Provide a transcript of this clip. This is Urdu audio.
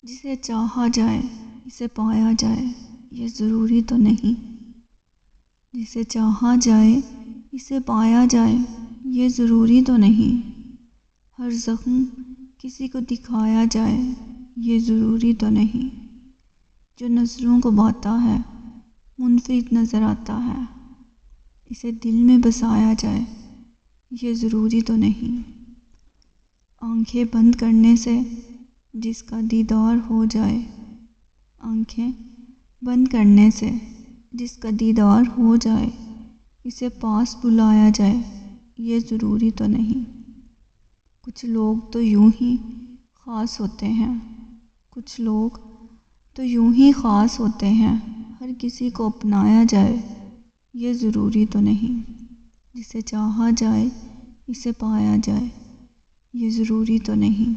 جسے چاہا جائے اسے پایا جائے یہ ضروری تو نہیں، جسے چاہا جائے اسے پایا جائے یہ ضروری تو نہیں، ہر زخم کسی کو دکھایا جائے یہ ضروری تو نہیں، جو نظروں کو بھاتا ہے منفرد نظر آتا ہے اسے دل میں بسایا جائے یہ ضروری تو نہیں، آنکھیں بند کرنے سے جس کا دیدار ہو جائے، آنکھیں بند کرنے سے جس کا دیدار ہو جائے اسے پاس بلایا جائے یہ ضروری تو نہیں، کچھ لوگ تو یوں ہی خاص ہوتے ہیں، کچھ لوگ تو یوں ہی خاص ہوتے ہیں، ہر کسی کو اپنایا جائے یہ ضروری تو نہیں، جسے چاہا جائے اسے پایا جائے یہ ضروری تو نہیں۔